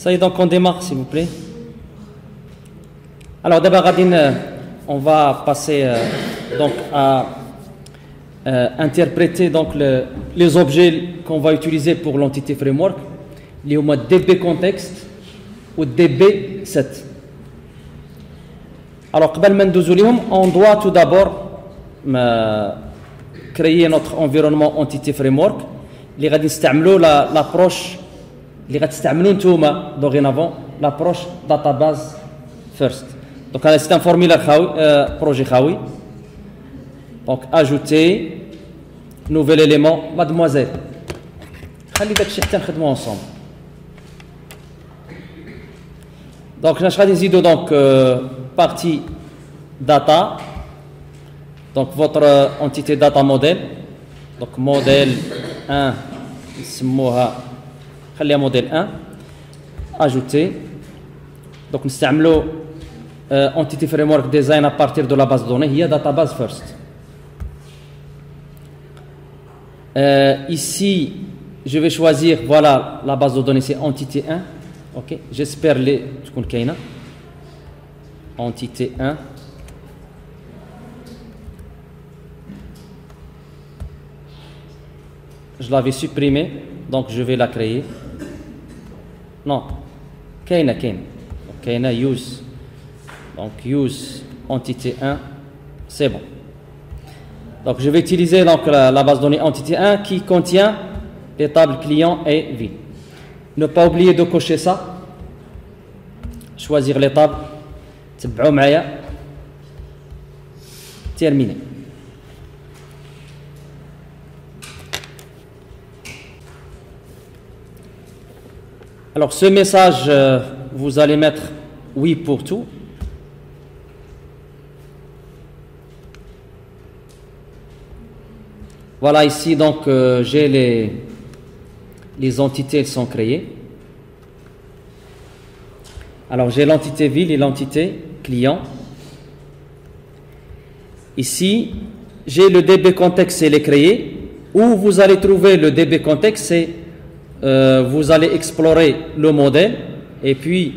Ça y est, donc on démarre, s'il vous plaît. Alors d'abord, on va passer donc à interpréter donc les objets qu'on va utiliser pour l'entité framework, liés au mode DB contexte ou DB set. Alors, on doit tout d'abord créer notre environnement entité framework. Les l'approche dorénavant l'approche database first. Donc c'est un formulaire projet Khawi. Donc ajouter nouvel élément mademoiselle. خلي داك الشيء حتى نخدموه ensemble. Donc je vais dire donc partie data. Donc votre entité data model. Donc modèle 1 نسموها خليها modèle 1 ajouter. Donc نستعملوا entity framework design à partir de la base de données, il y a database first. Ici, je vais choisir, voilà, la base de données, c'est entité 1. Ok, j'espère les entité 1. Je l'avais supprimée, donc je vais la créer. Non, Kaina use. Donc use entité 1, c'est bon. Donc je vais utiliser donc la base de données entité 1 qui contient les tables client et vide. Ne pas oublier de cocher ça. Choisir les tables. Terminé. Alors ce message, vous allez mettre oui pour tout. Voilà ici donc j'ai les entités, elles sont créées. Alors j'ai l'entité ville et l'entité client. Ici j'ai le DB contexte, il est créé. Où vous allez trouver le DB contexte, c'est vous allez explorer le modèle et puis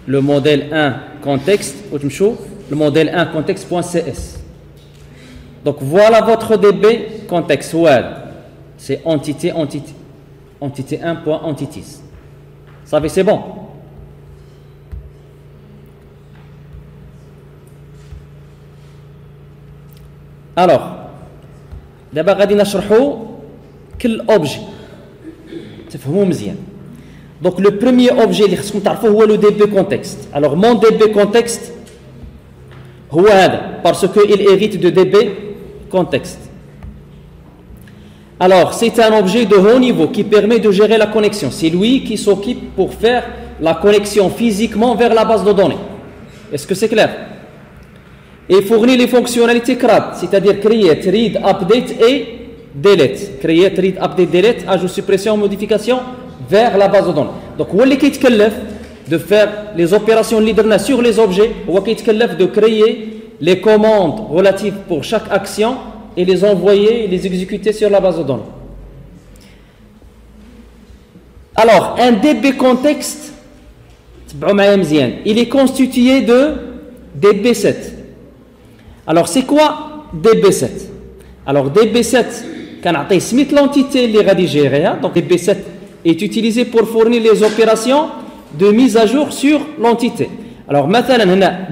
le modèle 1 contexte, le modèle 1 contexte.cs. Donc voilà votre DB contexte web. C'est entité 1.entities. Ça fait c'est bon. Alors, d'abord غادي نشرحوا كل objet. تفهموا مزيان. Donc le premier objet اللي خصكم تعرفوه هو le DB contexte. Alors mon DB contexte هو هذا parce que il hérite de DB contexte. Alors, c'est un objet de haut niveau qui permet de gérer la connexion. C'est lui qui s'occupe pour faire la connexion physiquement vers la base de données. Est-ce que c'est clair? Et fournit les fonctionnalités CRUD, c'est-à-dire create, read, update et delete. Create, read, update, delete, ajout, suppression, modification vers la base de données. Donc, où est-ce qu'il est de faire les opérations leader sur les objets? Où est-ce qu'il est de créer les commandes relatives pour chaque action et les envoyer et les exécuter sur la base de données. Alors, un DB contexte, il est constitué de DB7. Alors, c'est quoi DB7? Alors, DB7, quand on a l'entité qui est gérée, donc DB7 est utilisé pour fournir les opérations de mise à jour sur l'entité. Alors, maintenant,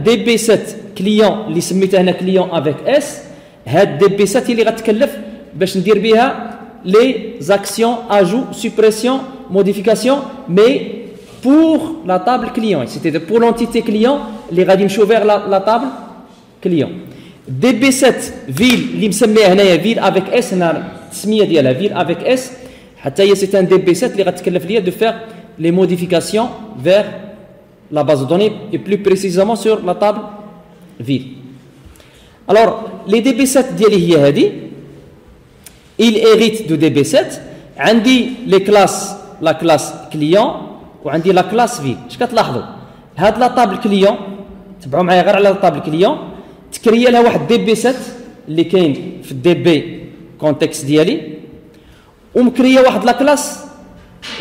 DB7 client اللي سميته هنا client avec S هاد DB7 اللي غتكلف باش ندير بها les actions ajout suppression modification mais pour la table client c'est-à-dire pour l'entité client اللي غادي نمشيو vers la table client DB7 ville اللي مسميها هنايا ville avec S هنا التسميه ديالها ville avec S حتى هي c'est un DB7 اللي غتكلف ليا de faire les modifications vers la base de données et plus précisément sur la table ville. Alors, les DB7 ديالي هي هذه il hérite de DB7 عندي les classes la classe client وعندي la classe ville. اش كتلاحظوا هاد لا طابل كليون تبعوا معايا غير على لا طابل كليون تكريا لها واحد DB7 اللي كاين في الدي كونتكست ديالي ومكريه واحد لا كلاس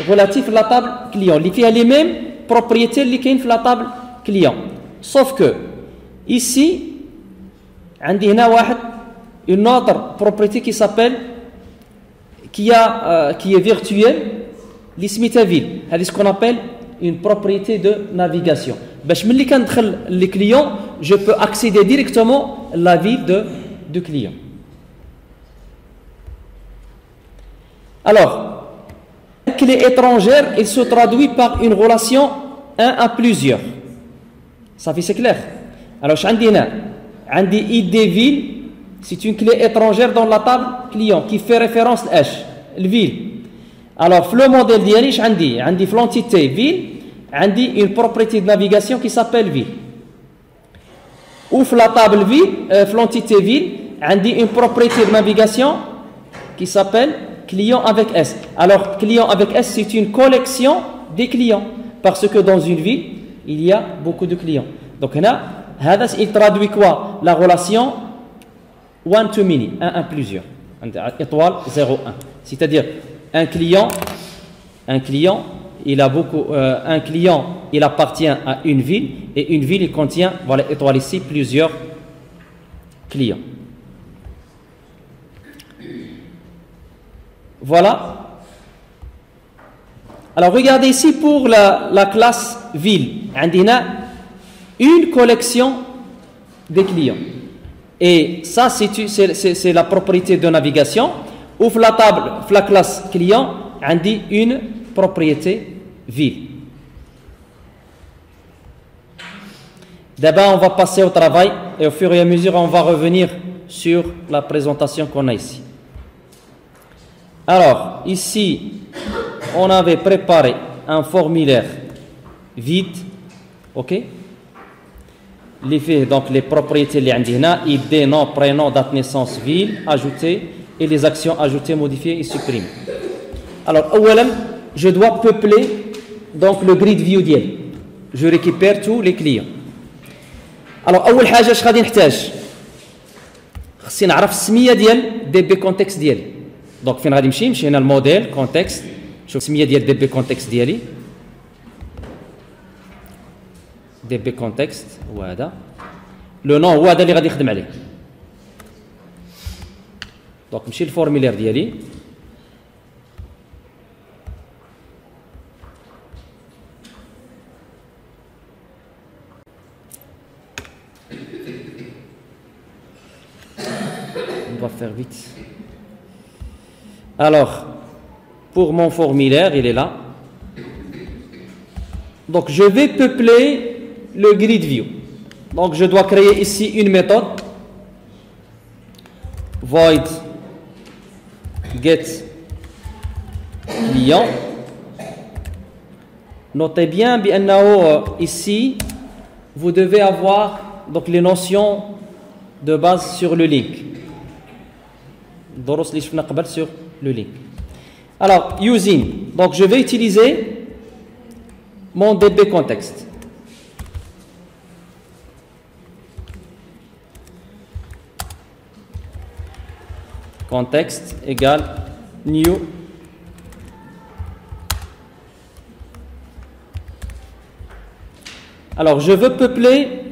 relatif لا طابل كليون اللي فيها لي ميم propriétés اللي كاين في la table client. Sauf que ici عندي هنا واحد une autre propriété qui s'appelle qui est virtuelle اللي سميتها ville. هذه ce qu'on appelle une propriété de navigation. باش ملي كندخل les clients je peux accéder directement à la ville du client. Alors, la clé étrangère, il se traduit par une relation 1 à plusieurs. Ça fait c'est clair. Alors, ID ville, c'est une clé étrangère dans la table client qui fait référence à H, le ville. Alors, le modèle d'IALI, j'ai l'entité ville, j'ai une propriété de navigation qui s'appelle ville. Ou la table ville, l'entité ville, j'ai une propriété de navigation qui s'appelle client avec S. Alors, client avec S, c'est une collection des clients. Parce que dans une ville, il y a beaucoup de clients. Donc, là, il traduit quoi? La relation one to many, un à plusieurs. Étoile 0, 1. C'est-à-dire, un client, il a beaucoup, un client, il appartient à une ville, et une ville, il contient, voilà, étoile ici, plusieurs clients. Voilà. Alors regardez ici pour la classe ville. On a une collection de clients. Et ça, c'est la propriété de navigation. Ou la table, la classe client, on dit une propriété ville. D'abord, on va passer au travail et au fur et à mesure, on va revenir sur la présentation qu'on a ici. Alors, ici, on avait préparé un formulaire vide, ok? Donc, les propriétés, ID, nom, prénom, date de naissance, ville, ajouter, et les actions ajoutées, modifier et supprimer. Alors, je dois peupler donc, le grid view d'IEL. Je récupère tous les clients. Alors, أول حاجة اش غادي نحتاج؟ خصني نعرف السمية ديال DB context ديالي. دونك فين غادي نمشي هنا الموديل كونتكست شوف السميه ديال دي بي كونتكست ديالي دي بي كونتكست هو هذا لو نون هو هذا اللي غادي يخدم عليه دونك نمشي للفورميلير ديالي on va faire vite. Alors, pour mon formulaire, il est là. Donc, je vais peupler le grid view. Donc, je dois créer ici une méthode. Void get client. Notez bien, ici, vous devez avoir donc, les notions de base sur le link. Doros li shfna qabel sur le link. Alors, using. Donc, je vais utiliser mon DB context. Context égale new. Alors, je veux peupler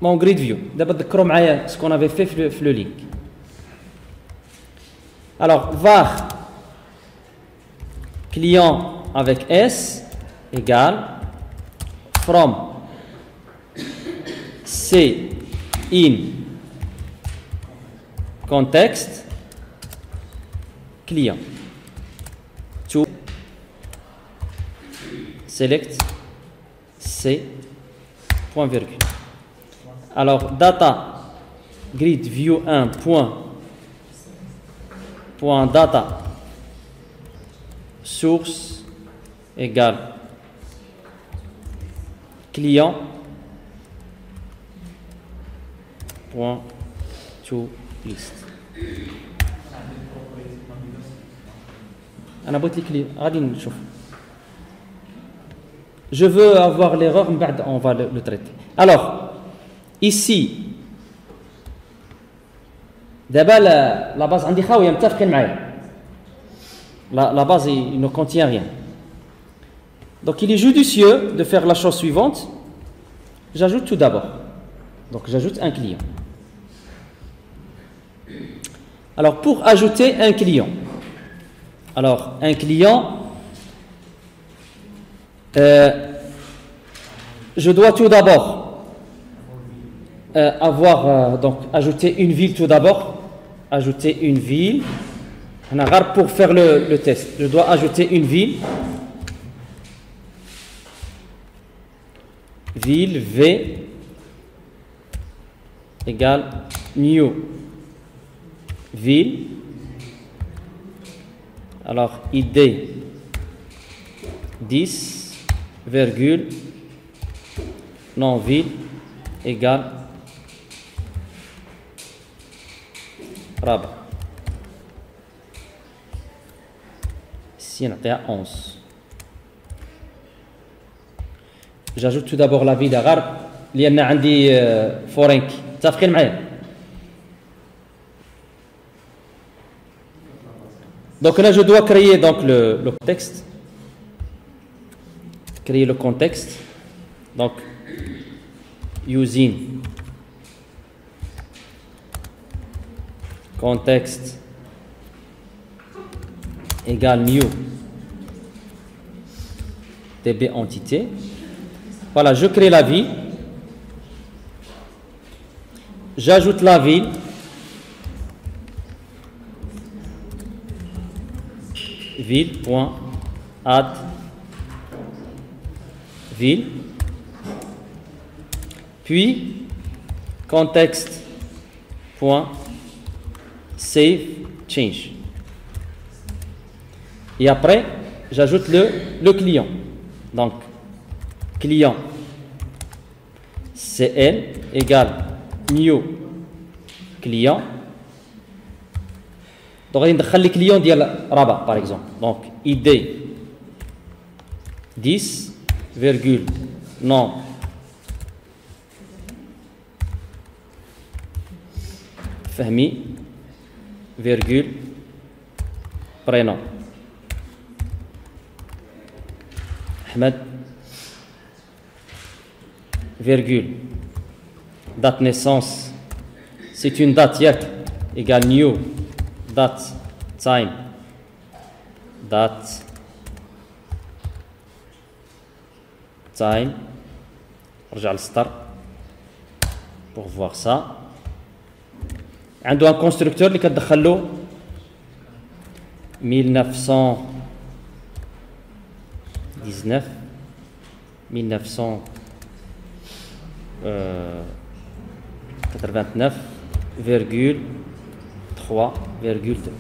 mon grid view. D'abord, ce qu'on avait fait sur le link. Alors, var client avec S égale from C in context client to select C point virgule. Alors, data grid view 1 point data source égale client point to list. أنا بغيت لي غادي نشوف. Je veux avoir l'erreur, on va le traiter. Alors, ici, d'abord la base عندي خاوية متفقين معايا. La base il ne contient rien. Donc il est judicieux de faire la chose suivante. J'ajoute tout d'abord. Donc j'ajoute un client. Alors pour ajouter un client. Alors un client, je dois tout d'abord donc ajouter une ville tout d'abord. Ajouter une ville. Pour faire le test, je dois ajouter une ville. Ville V égale new ville. Alors ID 10, virgule, non ville égale Rabat. Ici on a 11. J'ajoute tout d'abord la ville d'Agharb. لأن عندي فورنك. متفقين معايا؟ Donc là je dois créer donc le contexte. Créer le contexte. Donc using contexte égale new db entité. Voilà, je crée la ville. J'ajoute la ville. Ville.add ville. Puis contexte.save change. Et après, j'ajoute le client. Donc, client CL égale new client. Donc, on va le client de Rabat, par exemple. Donc, ID 10, virgule, non. Fahmi, virgule, prénom. Ahmed, virgule, date naissance, c'est une date égale new, date, time, date, time, رجع للسطر pour voir ça. عنده un constructeur اللي كتدخل له 1989 1989,3,2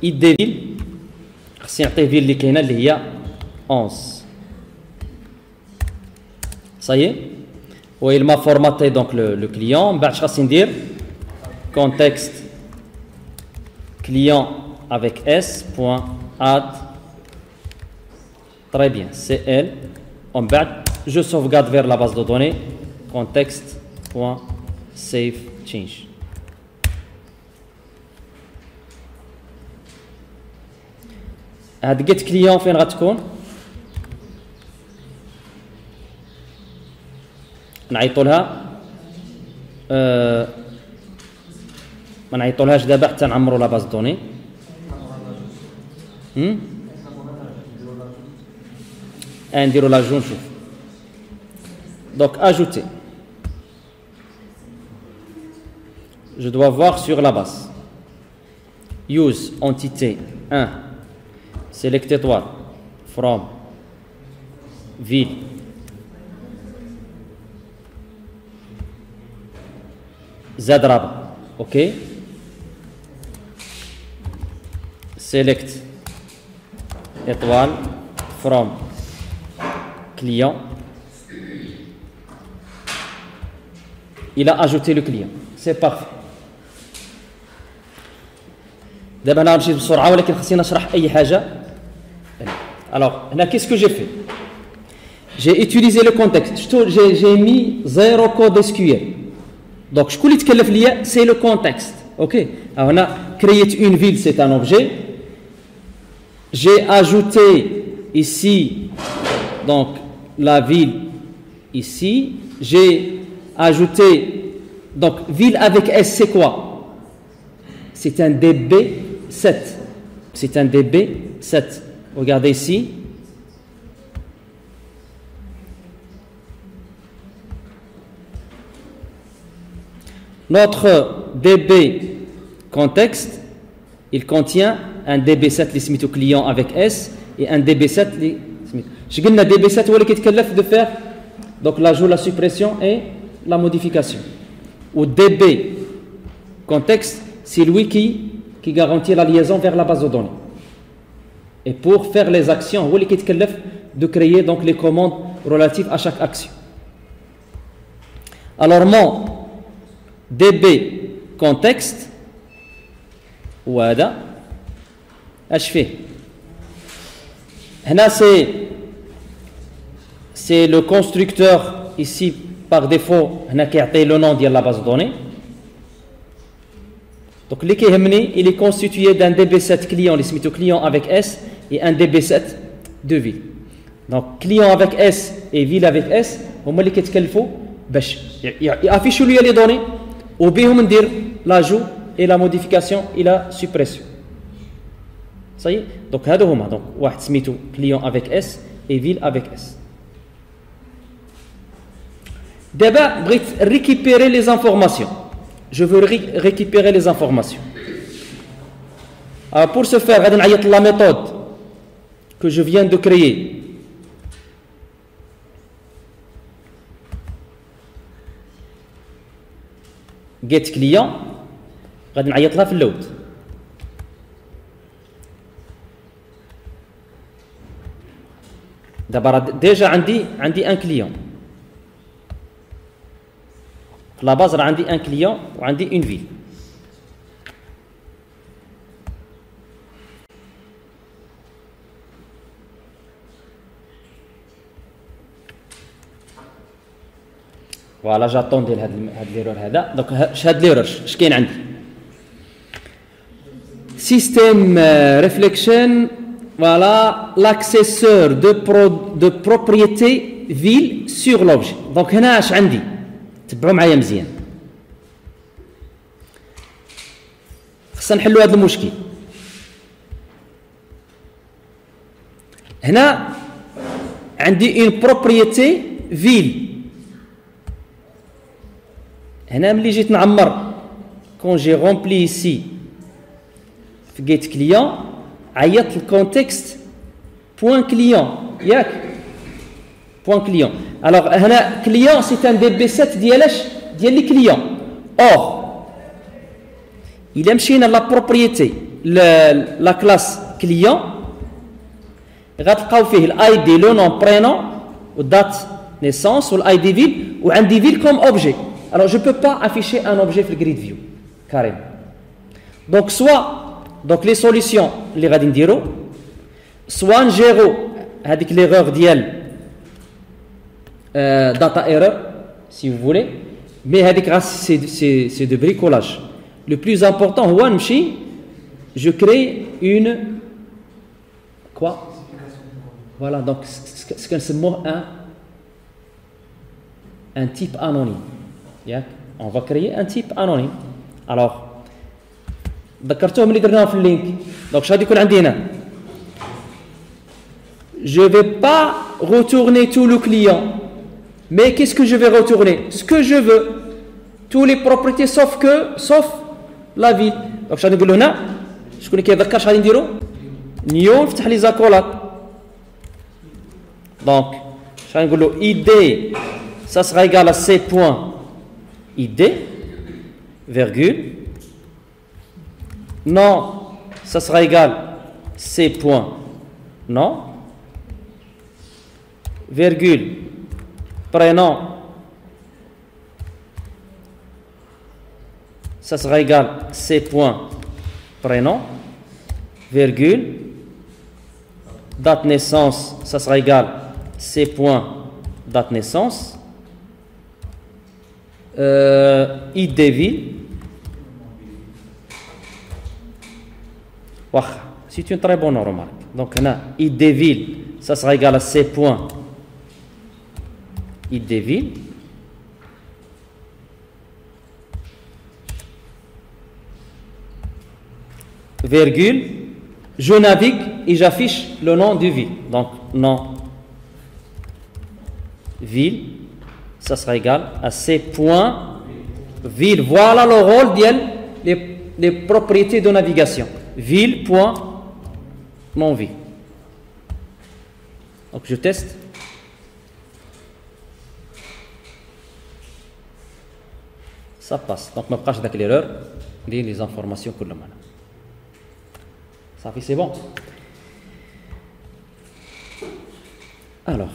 ID ville خصني نعطيه فيل اللي كاينه اللي هي 11. Ça y est. Oui, il m'a formaté donc le client. بعد اش خاصني ندير contexte client avec s.add. Très bien, CL. En bas, je sauvegarde vers la base de données. Contexte.save change. هاد get client فين غتكون؟ نعيطوا لها ما نعيطولهاش دابا حتى نعمروا لا باز دوني. نديروا لاجون نشوف. Donc ajouter. Je dois voir sur la base. Use entité 1. Select étoile from ville. Zadraba. OK. Select étoile from client. Il a ajouté le client. C'est parfait. دابا انا غنمشي بسرعه ولكن خصني نشرح اي حاجه. Alors, là, qu'est-ce que j'ai fait? J'ai utilisé le contexte. J'ai mis 0 code SQL. Donc, je connais ce c'est le contexte. OK? Alors, on a créé une ville, c'est un objet. J'ai ajouté ici donc la ville ici. J'ai ajouté donc ville avec S, c'est quoi? C'est un DB7. C'est un DB7. Regardez ici. Notre DB contexte, il contient un DB7 les smith au client avec S et un DB7 les smith. Je dis que DB7 ou qui est de faire donc l'ajout, la suppression et la modification. Ou DB contexte, c'est lui qui garantit la liaison vers la base de données. Et pour faire les actions, ou qui est de créer donc les commandes relatives à chaque action. Alors mon DB contexte وهذا اش فيه هنا c'est le constructeur ici par défaut هنا كيعطي le nom ديال la base de données. Donc اللي كيهمني il est constitué d'un DB7 client اللي سميتو client avec S et un DB7 de ville. Donc client avec S et ville avec S هما اللي كيتكلفوا باش يافيشوا لي لي دوني وبهم ندير l'ajout et la modification et la suppression. Ça y est. Donc هادو هما donc واحد سميتو client avec S et ville avec S. دابا بغيت récupérer les informations. Je veux récupérer les informations. Alors pour ce faire غادي نعيط la méthode que je viens de créer. Get client غادي نعيط لها في اللود. دابا ديجا عندي ان كليون في لا باز، راه عندي ان كليون وعندي اون فيل. فوالا جاتون ديال هاد ليرور هذا. دونك هاد ليرور اش كاين عندي؟ Système réflexion, voilà l'accesseur de propriété ville sur l'objet. Donc هنا اش عندي؟ تبعوا معايا مزيان. خصنا نحلوا هذا المشكل. هنا عندي une propriété ville. هنا ملي جيت نعمر quand j'ai rempli ici في get client عيطت الكونتكست point client ياك point client. alors هنا client c'est un DB7 ديال لي client. or il مشينا لا بروبريتي لا كلاس client غتلقاو فيه الاي دي لو نون برينون والدات نيسونس والاي دي فيل وعندي فيل كوم اوبجي. alors je peux pas afficher un objet في الجريد فيو carrément. donc soit donc les solutions اللي غادي نديرو soit نجيرو هذيك ليغور ديال data error si vous voulez, mais هذيك c'est de bricolage. le plus important هو نمشي je crée une quoi voilà donc ce qu'on سموه un type anonyme. ياك on va créer un type anonyme. alors ذكرتوهم اللي درناهم في اللينك. دونك شحال يكون عندي هنا je vais pas retourner tout le client, mais qu'est-ce que je vais retourner? ce que je veux, tous les propriétés sauf la ville. دونك شحال نقول له هنا شكون اللي كيذكر شحال نديرو نيو نفتح لي زاكولات. دونك شحال نقول له id ça sera égal à c point id virgule non ça sera égal c point non virgule prénom ça sera égal c point prénom virgule date naissance ça sera égal c point date naissance id ville. c'est une très bonne remarque. Donc, on a id des villes, ça sera égal à c point id des villes. Virgule, je navigue et j'affiche le nom du ville. Donc, nom ville, ça sera égal à c point ville. Voilà le rôle des propriétés de navigation. Ville point nom ville. Donc, je teste. Ça passe. Donc, je vais prendre l'erreur, les informations que le mana. Ça fait, c'est bon. Alors,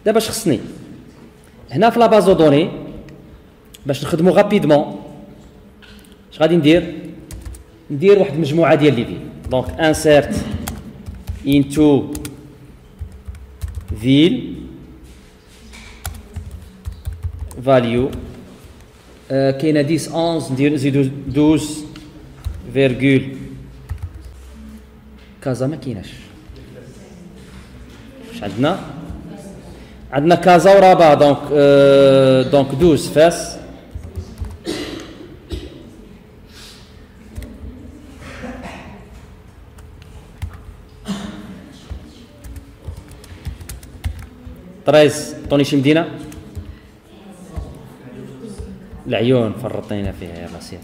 d'abord, je vais هنا في la base de données باش نخدموا rapidement. اش غادي ندير واحد المجموعه ديال لي فيل. Donc insert into ville value كاينه 10 11 نزيدو 12 فيرغول كازا ما كايناش. واش عندنا كازا ورابا دونك 12 فاس. طريز طوني شي مدينه العيون فرطينا فيها يا سير.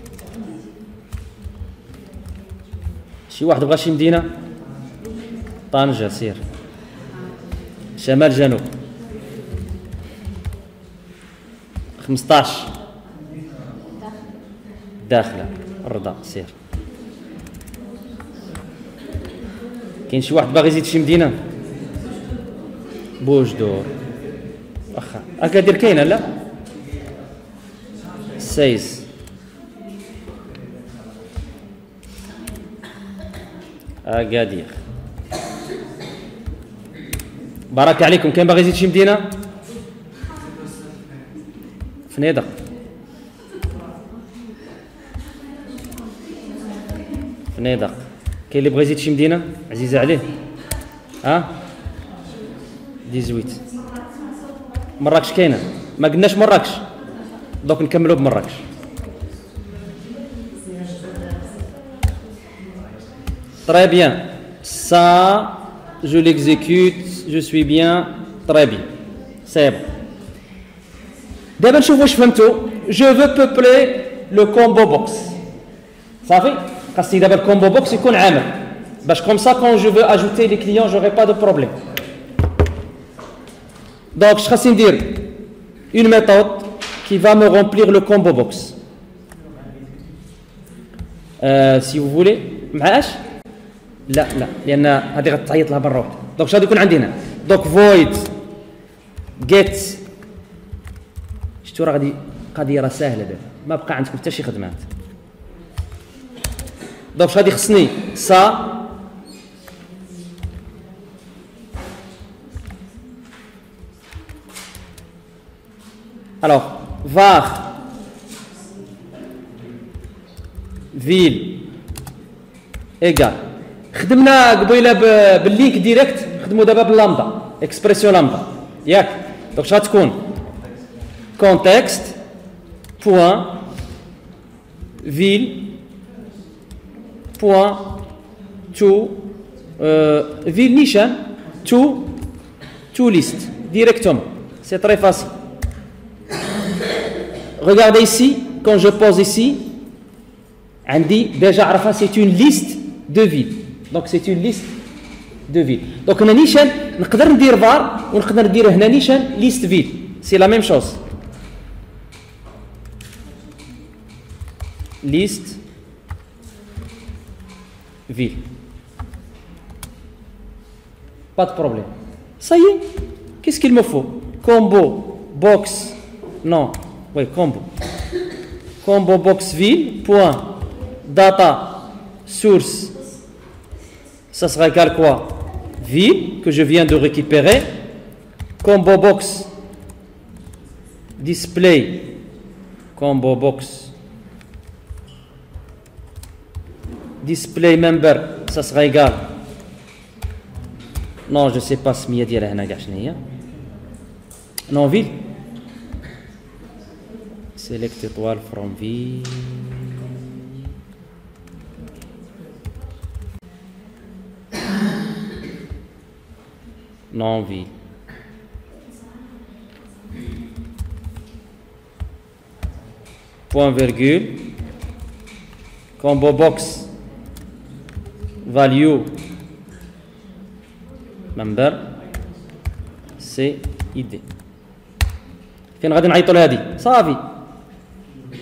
شي واحد بغى شي مدينه طنجة سير شمال جنوب 15 داخله الرضا سير. كاين شي واحد باغي يزيد شي مدينه بوجدور واخا اكادير كاينه لا 16 اكادير. بارك عليكم. كاين باغي يزيد شي مدينه فنيدق كاين اللي بغى يزيد شي مدينه عزيزه عليه ها 18 مراكش كاينه ما قلناش مراكش دوك نكملوا بمراكش. Très bien. Ça, je l'exécute, je suis bien, très bien. C'est bon. دابا نشوفوا واش فهمتوا. Je veux peupler le combo box. صافي خاصني دابا الكومبو بوكس يكون عامل باش comme ça quand je veux ajouter les clients j'aurai pas de problème. Donc je vais dire une méthode qui va me remplir le combo box. Si vous voulez معاش لا لان هذه غتعيط لها مره واحده. دونك غادي يكون عندي هنا دونك void get شفتوا راه غادي قضيه راه ساهله دابا ما بقى عندكم حتى شي خدمات. دونك غادي خصني ça alors var ville égal. خدمنا قبيله باللينك ديريكت نخدموا دابا باللامدا اكسبرسيون لامدا ياك. دونك غتكون contexte point ville point to ville نيشان to list directement. C'est très facile. Regardez ici, quand je pose ici, on dit déjà عرفها c'est une liste de villes. Donc c'est une liste de villes. Donc on a نيشان نقدر ندير var ونقدر ندير هنا نيشان liste ville. C'est la même chose. Liste ville. Pas de problème. Ça y est. Qu'est-ce qu'il me faut? Combo box. Non. Oui, combo. Combo box ville. Point. Data. Source. Ça sera égal quoi? Ville que je viens de récupérer. Combo box. Display. Combo box. Display member. Ça sera égal Non, je ne sais pas ce qu'il y a là. Non, ville. Select étoile from ville. Non, ville. Point virgule. Combo box. Value. Member. C'est ID. فين غادي نعيطوا لهادي صافي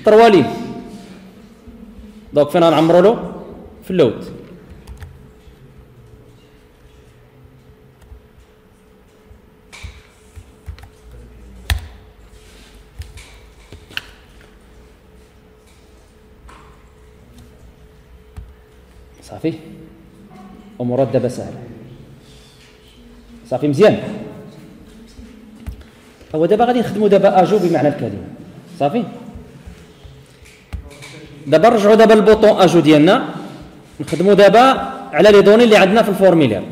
3 لين دونك فين غنعمروا له في اللود صافي امورات دابا سهله صافي مزيان هو دابا غادي نخدموا دابا اجو بمعنى الكلمه صافي دابا نرجعوا دابا للبوطون اجو ديالنا نخدموا دابا على لي دوني اللي عندنا في الفورميلير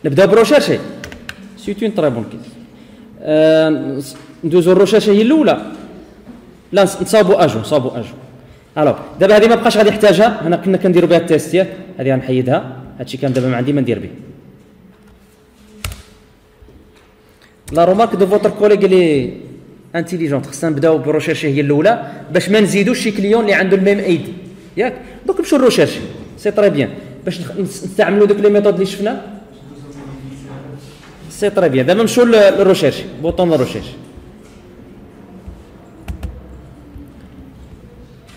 نبداو بروشيرشي سيتو اون تري بون كيس ندوزو الروشيرشي هي الاولى لا نصاوبوا اجو الوغ دابا هذه ما بقاش غادي نحتاجها هنا كنا كنديروا بها التيستيات هذه غنحيدها هادشي كان دابا ما عندي ما ندير به لا رومارك دو فوتر كوليغ لي انتيليجونت خصنا نبداو بالروشيرشي هي الاولى باش ما نزيدوش شي كليون اللي عنده الميم ايدي ياك دوك نمشيو للروشيرشي سي طري بيان باش نستعملوا دوك لي ميثود اللي شفنا سي طري بيان دابا نمشيو للروشيرشي بوطون الروشيرشي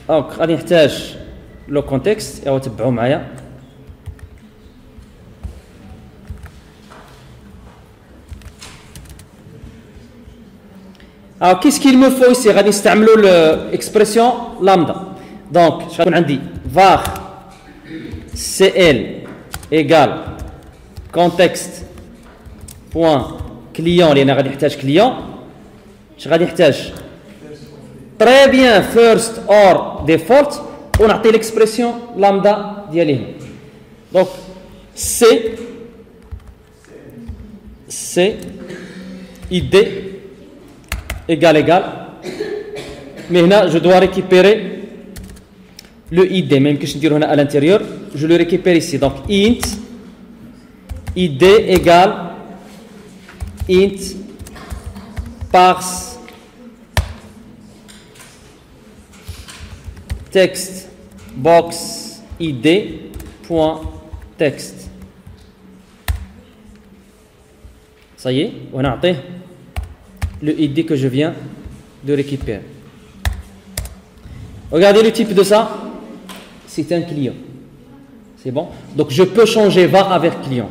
دونك غادي نحتاج لو كونتكست او تبعوا معايا Alors, qu'est-ce qu'il me faut ici? غادي نستعملوا l'expression lambda. Donc, je vais عندي var cl égale contexte point client لأن غادي نحتاج client. اش غادي نحتاج؟ très bien first or default ونعطي l'expression lambda ديالي هنا. Donc, c id égal. Mais là, je dois récupérer le id. Même que je dis à l'intérieur, je le récupère ici. Donc, int id égale int parse text box id point text. Ça y est, on a atteint le ID que je viens de récupérer. Regardez le type de ça. C'est un client. C'est bon? Donc je peux changer var avec client.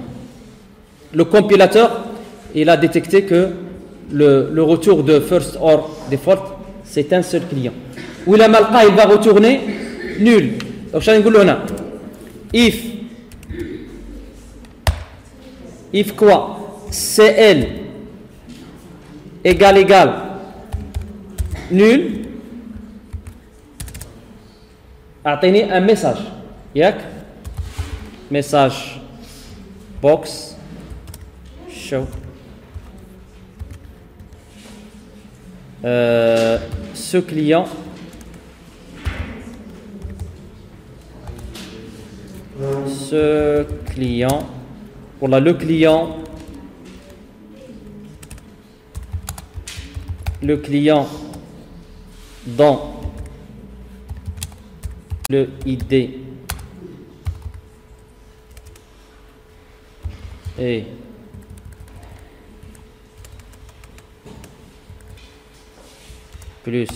Le compilateur, il a détecté que le retour de first or default, c'est un seul client. Ou la malqa, il va retourner nul. Donc je vais vous dire if quoi? CL égal nul اعطيني un message ياك message box show ce client voilà le client dans le ID et plus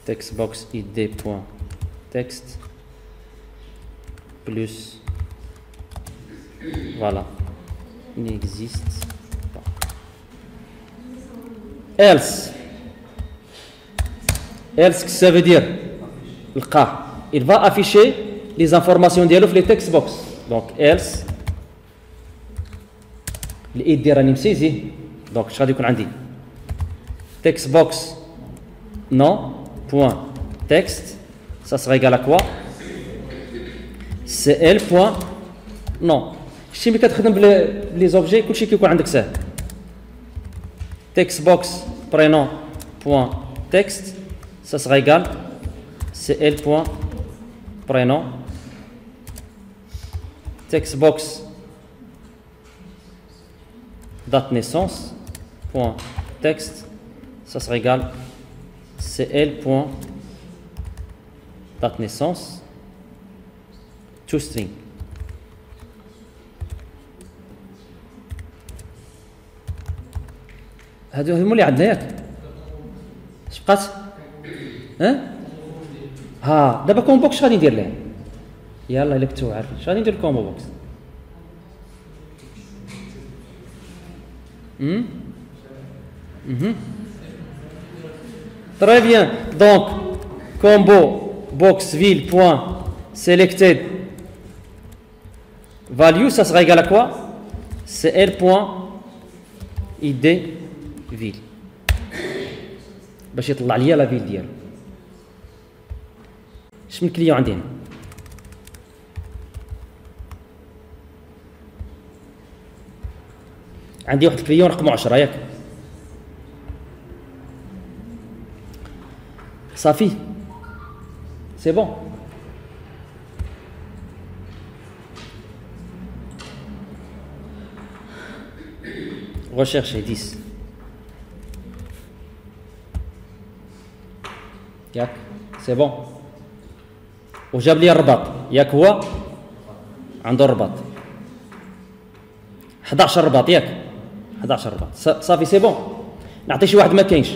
textbox id.text plus voilà n'existe pas. Else, qu'est-ce que ça veut dire? Il va afficher les informations de les text box. Donc, else, l'id راني مسيزي. Donc, je vais dire text box non point text. Ça sera égal à quoi? CL point non شتي ملي كتخدم بلي زوبجي كلشي كيكون عندك ساهل text box prénom point texte ça sera égal CL point prénom text box date naissance point texte ça sera égal CL point date naissance to string هادو هما اللي عندنا ياك اش بقات ها دابا كومبو بوكس غادي ندير ليه يلا الا كنتو عارفين اش غادي ندير الكومبو بوكس Très bien. Donc, combo box ville point selected value, ça sera égal à quoi? CL point id ville. باش يطلع لي لا فيل ديالو. اش من كليون عندي هنا؟ عندي واحد الكليون رقمه 10 ياك؟ صافي سي بون recherche 10 ياك سي بون وجاب لي الرباط ياك هو عنده الرباط 11 رباط ياك 11 رباط صافي سي بون نعطي شي واحد ما كاينش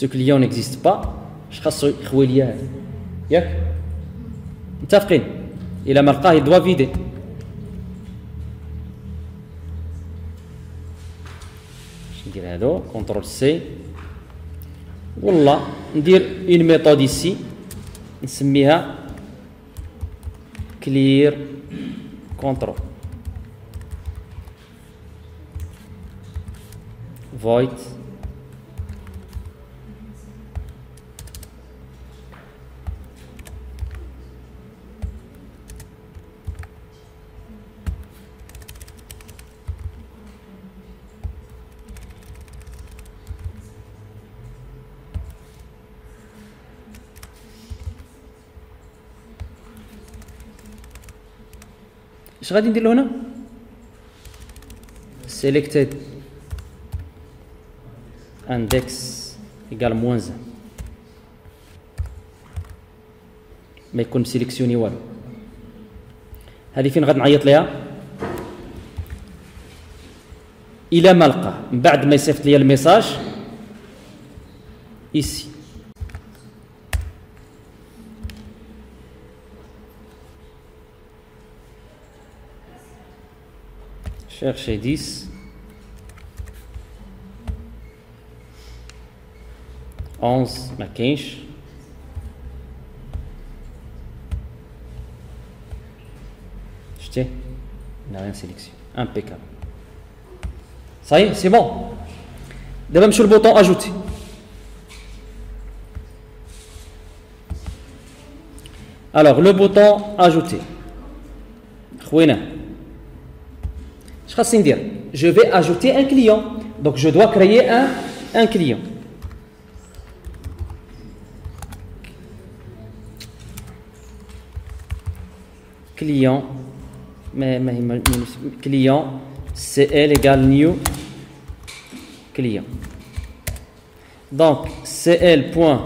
ce client n'existe pas اش خاصو يخوي ليا هذا ياك متفقين الا ما لقاه يدوا فيدي باش ندير هادو كونترول سي والله ندير اون ميثود ايسي نسميها كلير كونترول void اش غادي ندير له هنا selected index egal moins 1 ما يكون مسيليكسيوني والو هذه فين غادي نعيط ليها الى ما لقاه من بعد ما يصيفط لي الميساج ici chercher 10 11 ما كاينش شتي لا rien sélection impeccable ça y est c'est bon دابا نمشيو للبوطون اجوتي alors le bouton ajouter خوينا اش خاصني ندير je vais ajouter un client donc je dois créer un client client client CL égale new client donc CL point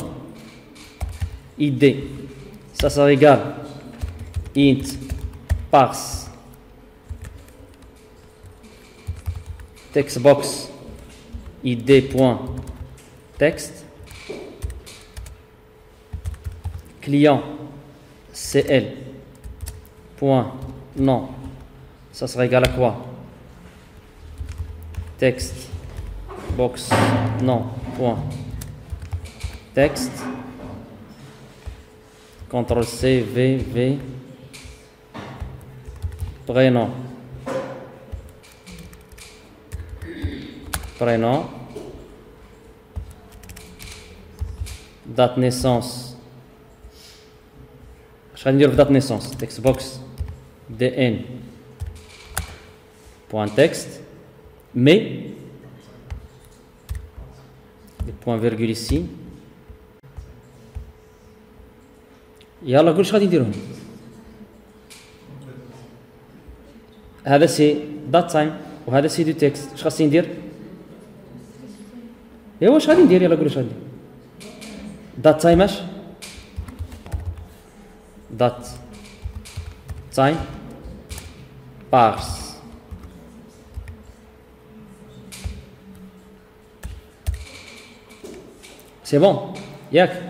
ID ça sera égal int parse textbox id point texte client CL point nom ça sera égal à quoi texte box nom point texte CTRL C V prénom date naissance اش غادي ندير في date naissance text box dn point text mais des points virgule ici يلا قول اش غادي نديرو هذا سي date time وهذا سي دو تكست اش خاصني ندير ايوا واش غادي ندير يلا قول اش غادي ندير date time اش date time parse c'est bon ياك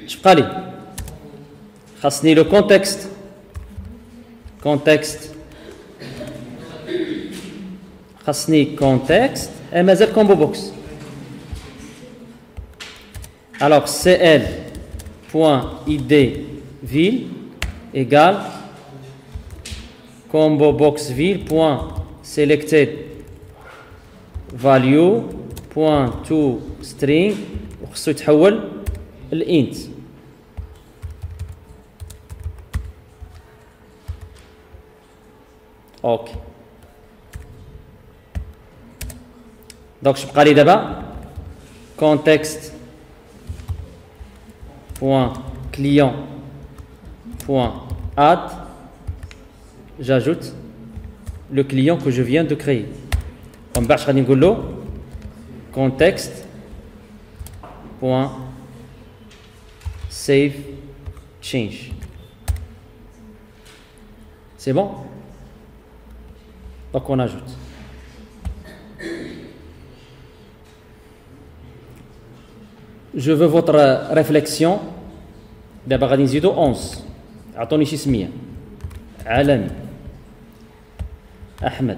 اش بقى لي خاصني لو كونتكست خاصني كونتكست et مازال combo box alors cl point id ville égale combo box ville point selected value point to string وخصو يتحول الانت اوكي دونك اش بقى لي دابا context point client point add j'ajoute le client que je viens de créer ومن بعد غادي نقول له context point save change c'est bon donc on ajoute je veux votre réflexion دابا غادي نزيدو 11 عطوني شي سميه عالمي احمد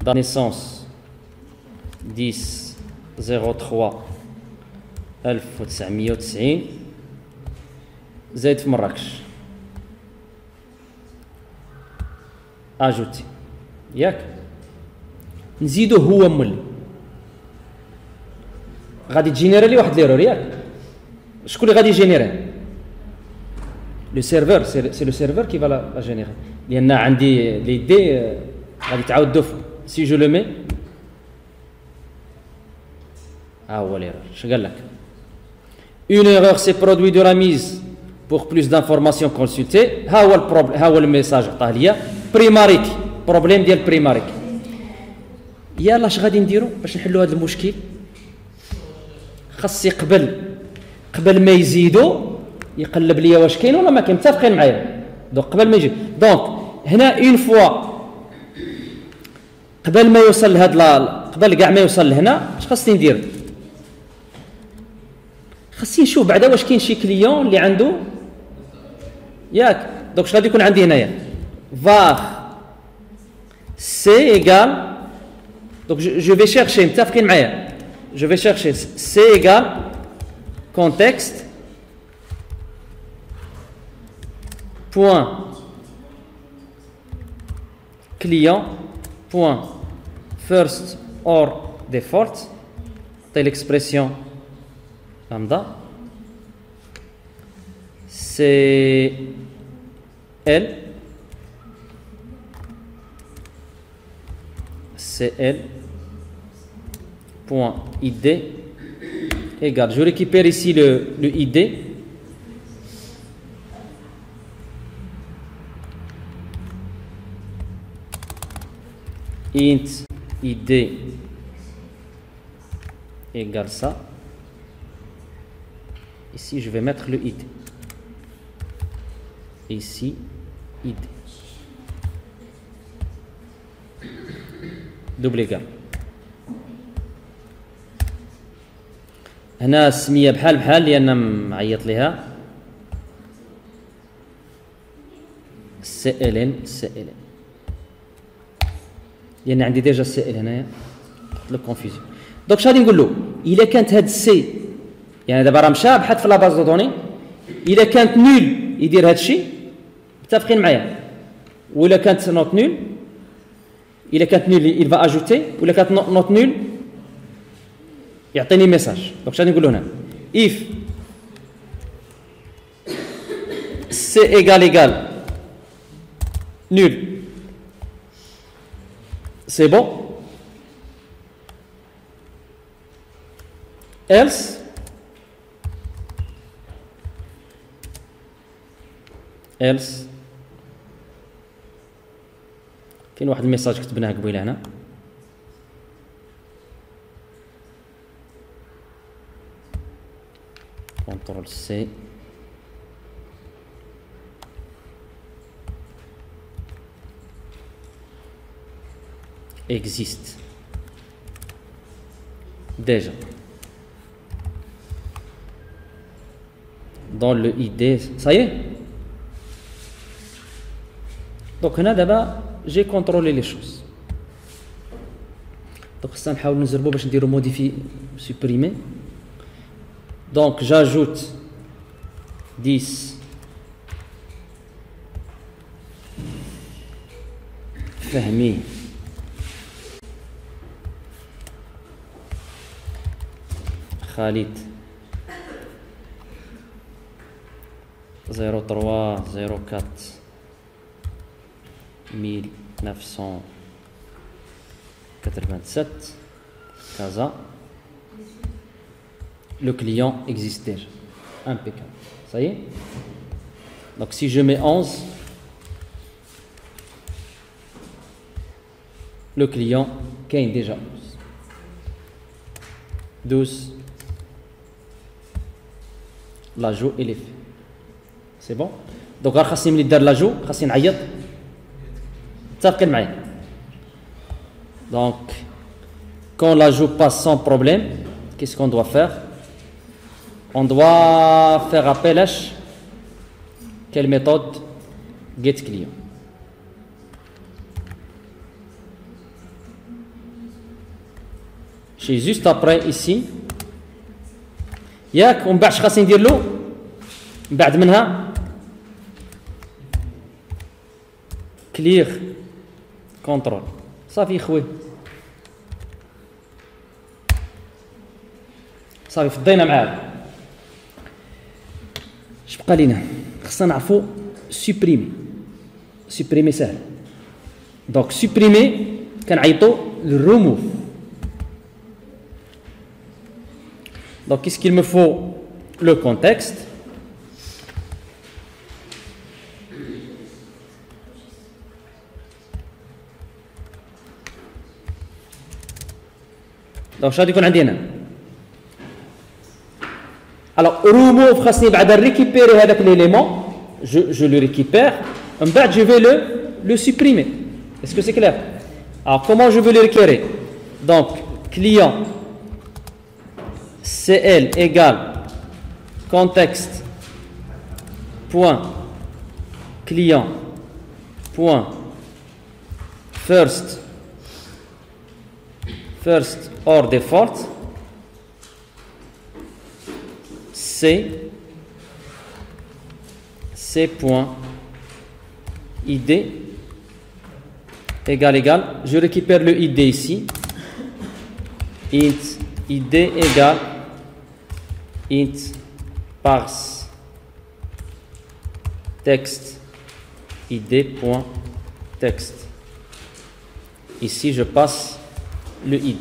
date naissance 10/03/1990 زايد في مراكش اجوتي ياك نزيدو هو مولي غادي تجينيرالي واحد ليرور ياك شكون اللي غادي يجينيري لو سيرفور سي لو سيرفور كي فا لا جينيري لان عندي لي دي غادي تعاود دوف سي جو لو مي ها هو ليرور اش قال لك une erreur s'est produite de la mise pour plus d'informations consultées ها هو البروبليم ها هو الميساج عطاه ليا بريماريكي بروبليم ديال بريماريكي يلا اش غادي نديرو باش نحلوا هذا المشكل خاصي قبل ما يزيدوا يقلب ليا واش كاين ولا ما كاين متفقين معايا دونك قبل ما يجي دونك هنا اون فوا قبل ما يوصل لهاد قبل كاع ما يوصل لهنا اش خاصني ندير خاصني نشوف بعدا واش كاين شي كليون اللي عنده ياك دونك اش غادي يكون عندي هنايا var c égale donc je vais chercher متفقين معايا je vais chercher c égale contexte point client point first or default telle l'expression lambda c'est L CL point ID égale, je récupère ici le ID int ID égale ça. Ici je vais mettre le ID, ici ID double égal. هنا السميه بحال لان معيط ليها CLN لان عندي ديجا CL هنايا لو كونفيزيون. دونك شنو غادي نقول له الا كانت هاد السي يعني دابا راه مشى بحث في لاباز دو دوني الا كانت نول يدير هاد الشيء متفقين معايا ولا كانت نوت نول il va ajouter ولا كانت نوت نول يعطيني ميساج. دونك شنو نقول له هنا if c égale nul c'est bon, else كاين واحد الميساج كتبناه قبيله هنا كونترول سي existe déjà dans le ID. Ça y est. Donc هنا دابا j'ai contrôlé les choses. Donc خصنا نحاول نجربوا باش نديرو موديفي supprimer. Donc j'ajoute 10 فهمي خالد 0304 1987 Casa. Le client existe déjà. Impeccable. Ça y est. Donc si je mets 11, le client gagne déjà 12. L'ajout il est fait. C'est bon. Donc غير خاصني ملي دار l'ajout خاصني نعيط. متفقين معايا. Donc quand l'ajout passe sans problème, qu'est-ce qu'on doit faire? On doit faire appel à quelle méthode? Get client. J'ai juste après ici. ياك ومن بعد خاصني ندير له من بعد منها كلير كونترول. صافي خويا صافي فضينا معاه. اش بقى لينا؟ خصنا نعرفوا سوبريمي سهل. دونك سوبريمي كنعيطوا للريموف. Donc, qu'est-ce qu'il me faut? Le contexte. Donc, شنو يكون عندي هنا؟ Alors, remove خاصني بعد récupérer هذاك l'élément. Je le récupère. En bas, je vais le supprimer. Est-ce que c'est clair? Alors, comment je veux le récupérer? Donc, client CL égale contexte point client point first or default c point id égale je récupère le id ici int id égale int parse texte id.text. Ici je passe le id.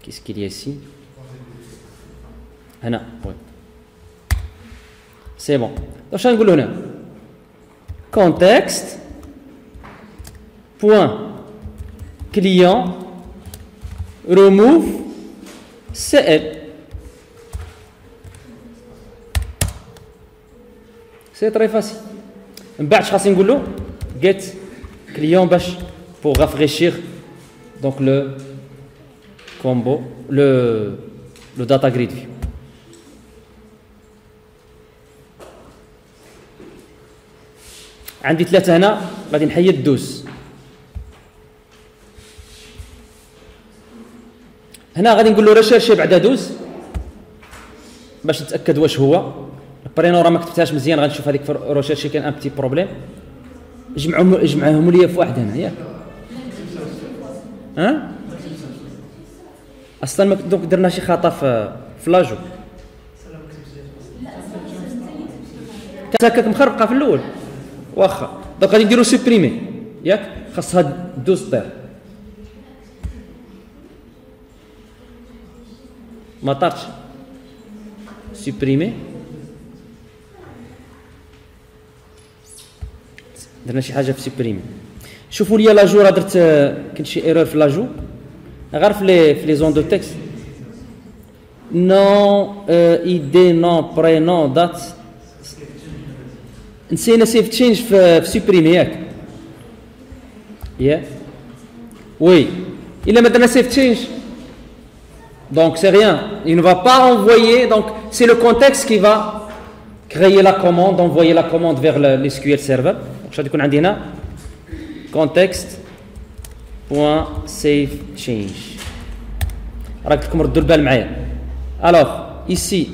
Qu'est-ce qu'il y a ici? هنا oui. C'est bon. Donc je vais vous dire contexte point client remove CL. C'est très facile. من بعد خاصني نقول له get client باش pour rafraîchir donc le combo le data grid view. عندي 3 هنا غادي نحيد 12. هنا غادي نقول له ريشيرشي بعد 12 باش نتاكد واش هو البرينو راه ما كتبتهاش مزيان. غنشوف هذيك في ريشيرشي كان ان بتي بروبليم. جمعهم لي في واحد هنا ياك ها اصلا دونك درنا شي خطا في لاجو كانت هكاك مخربقه في الاول واخا دونك غادي نديرو سوبريمي ياك خاصها دوز طير ما طارش سوبريمي درنا شي حاجه في سوبريمي شوفوا لي لاجو راه درت كاين شي ايرور في لاجو غير في لي زون دو تكست نو ايدي نو برينون دات نسينا سيف تشينج في سوبريمي ياك وي الا ما درنا سيف تشينج donc c'est rien il ne va pas envoyer donc c'est le contexte qui va créer la commande envoyer la commande vers le SQL server donc غادي يكون عندي هنا context point save change راك لكم ردوا البال معايا alors ici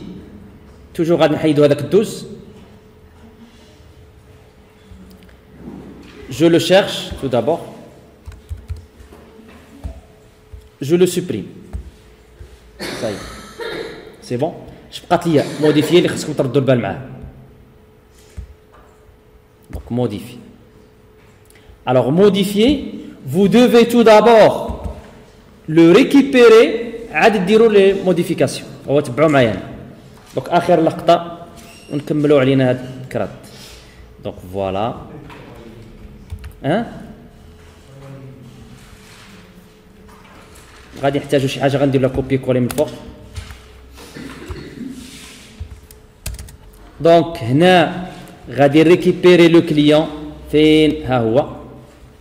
toujours غادي نحيدوا هذاك الدوز je le cherche tout d'abord je le supprime ça y est c'est bon بقات ليا موديفيي اللي خصكم تردوا البال معاه donc modifier alors modifier vous devez tout d'abord le récupérer عاد ديروا لي موديفيكاسيون هو تبعوا معايا دونك اخر لقطه ونكملوا علينا هاد الكرات دونك فوالا غادي نحتاجوا شي حاجه غندير لها كوبي كولي من الفوق دونك هنا غادي ريكيبيري لو كليون فين ها هو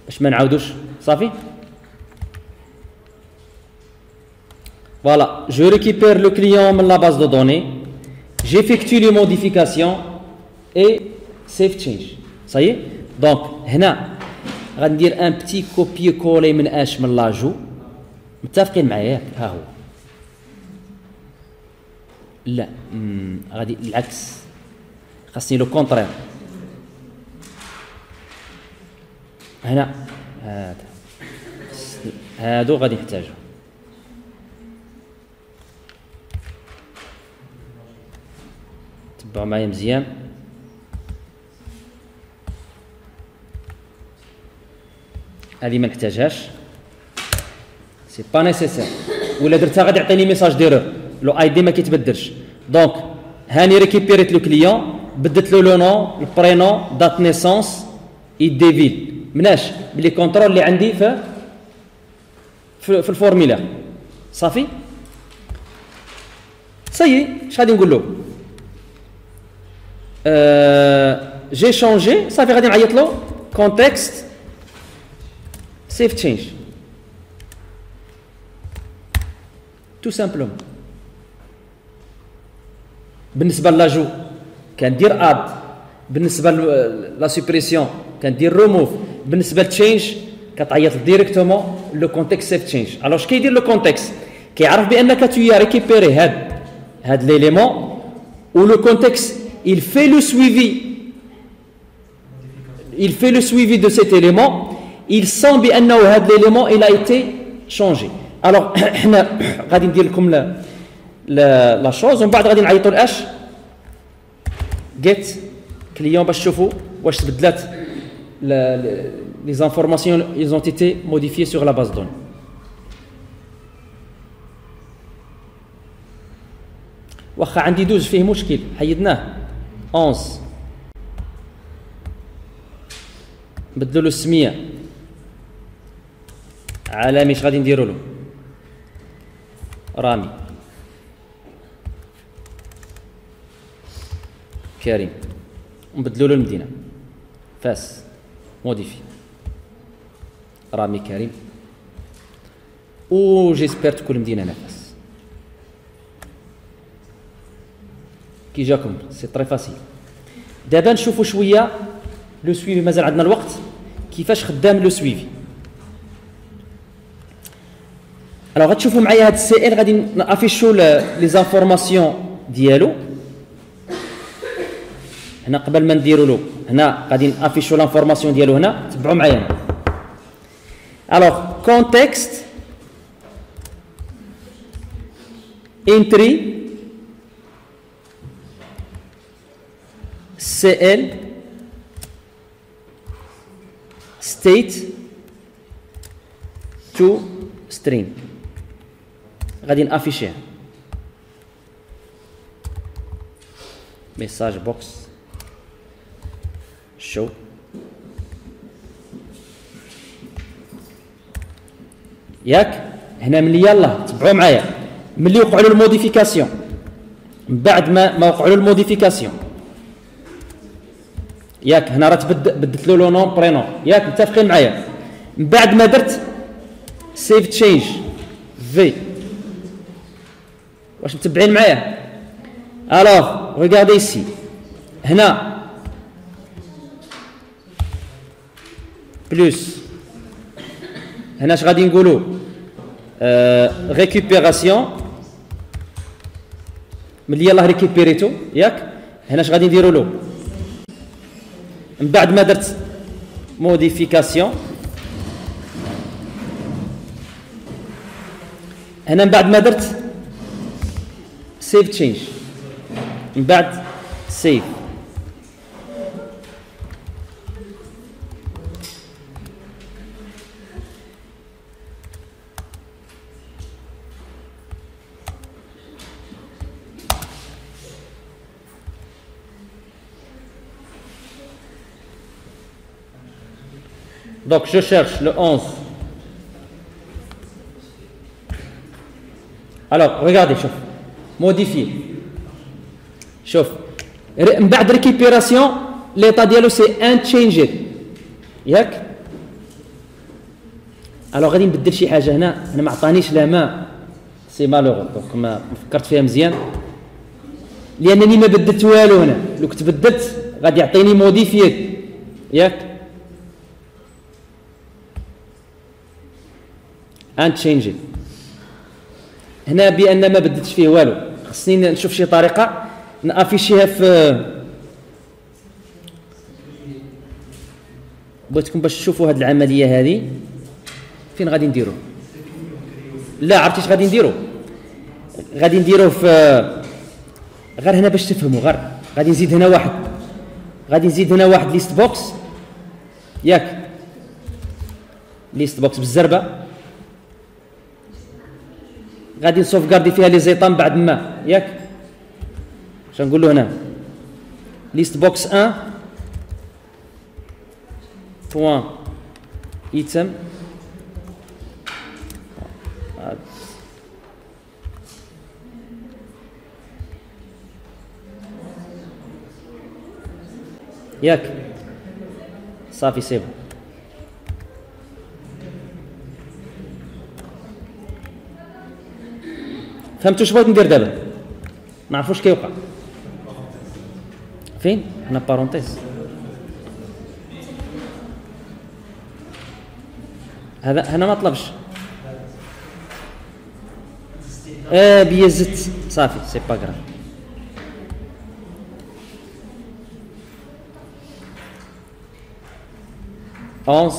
باش ما نعاودوش صافي voilà je récupère le client من la base de données j'effectue les modifications et save change ça y est donc هنا غندير ان بتي كوبي كولي من اش من لاجو متفقين معايا ها هو لا غادي العكس خاصني لو كونترير هنا هادو غادي نحتاجو تبعوا معايا مزيان هذه ما نحتاجهاش سي با نيسيسير ولا درتها غادي يعطيني ميساج ديرور لو اي دي ما كيتبدلش دونك هاني ريكيبيريت لو كليون بدلت له لو نون البرينون دات نيسونس ايدي فيل مناش بلي كونترول اللي عندي في الفورميلار صافي سايي اش غادي نقول له جي شونجي صافي غادي نعيط له كونتكست سيف تشينج تو سامبلومون بالنسبه لاجو كندير اد بالنسبه لا سوبريسيون كندير ريموف بالنسبه للتشينج كتعيط ديريكتومون لو كونتكست سيف تشينج الوغ اش كيدير لو كونتكست كيعرف بانك تو ريكيبيري هاد ليليمون و لو كونتكست il fait le suivi de cet élément il sent بانه هذا l'élément il a été changé alors حنا غادي ندير لكم لا شوز ومن بعد غادي نعيطوا لاش get client باش تشوفوا واش تبدلات les informations ils ont été modifiées sur la base de données واخا عندي دوز فيه مشكل حيدناه 11 بدلوا له السميه علامي اش غادي نديروا له رامي كريم نبدلوا له المدينه فاس موديفي رامي كريم و جيسبر تكون المدينه نفس كي جاكم سي طري فاسيل دابا نشوفوا شويه لو سويفي مازال عندنا الوقت كيفاش خدام لو سويفي الوغ غتشوفوا معايا هاد السي ال غادي نافيشو لي زانفورماسيون ديالو هنا قبل ما نديروا له هنا غادي نافيشو لانفورماسيون ديالو هنا تبعوا معايا هنا. الوغ كونتكست انتري CL state to string غادي نافيشيه ميساج بوكس شو ياك هنا ملي يلاه تبعوا معايا ملي وقعوا له الموديفيكاسيون من بعد ما وقعوا له الموديفيكاسيون ياك هنا راه بدلت له لو نون برينون ياك متفقين معايا من بعد ما درت سيف تشينج في واش متبعين معايا الوغ ريغاردي سي هنا بلوس هنا اش غادي نقولوا ريكوبيراسيون ملي يلاه ريكوبيريتو ياك هنا اش غادي نديروا له من بعد ما درت موديفيكاسيون هنا من بعد ما درت سيف تشينج من بعد سيف Donc je cherche le 11. Alors regardez, شوف modifier. شوف من بعد récupération l'état ديالو سي unchanged ياك. alors غادي نبدل شي حاجه هنا ما عطانيش لا ما سي مالوغ دونك ما فكرت فيها مزيان لانني ما بدلت والو هنا لو كنت بدلت غادي يعطيني موديفيي ياك unchanged هنا بان ما بدلتش فيه والو خصني نشوف شي طريقه نافيشيها في بغيتكم باش تشوفوا هذه العمليه هذه فين غادي نديرو لا عرفتي اش غادي نديرو غادي نديروه في غير هنا باش تفهموا غير غادي نزيد هنا واحد ليست بوكس ياك ليست بوكس بالزربه غادي نسوفغاردي فيها لي زيطام بعد ما ياك اش نقول له هنا ليست بوكس 1 بوان ايتم ياك صافي سيبو فهمتوا اش بغيت ندير دابا ما عرفوش كيوقع فين هنا بارونتيز هنا ما طلبش بيا زدت صافي سي با غراف اونز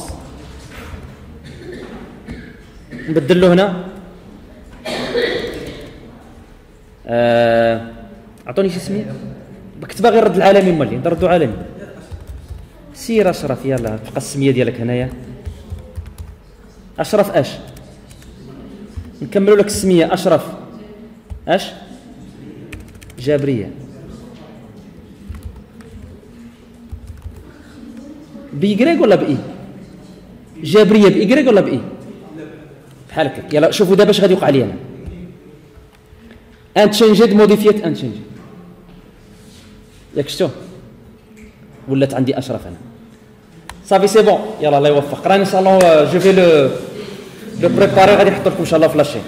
نبدل له هنا اعطوني شي سميه كنت باغي نرد العالمي مالي نردو عالمي سير اشرف يلا تبقى السميه ديالك هنايا اشرف اش نكملوا لك السميه اشرف اش جابريه بيغريك ولا باي جابريه بايغريك ولا باي بحال هكا يلا شوفوا دابا اش غادي يوقع لي انا انتشينجد موديفيات انتشينجد ياك شفتو ولات عندي اشرف انا صافي سي بون يلا الله يوفق راني ان شاء الله جو في لو بريباري غادي نحط لكم ان شاء الله في لاشين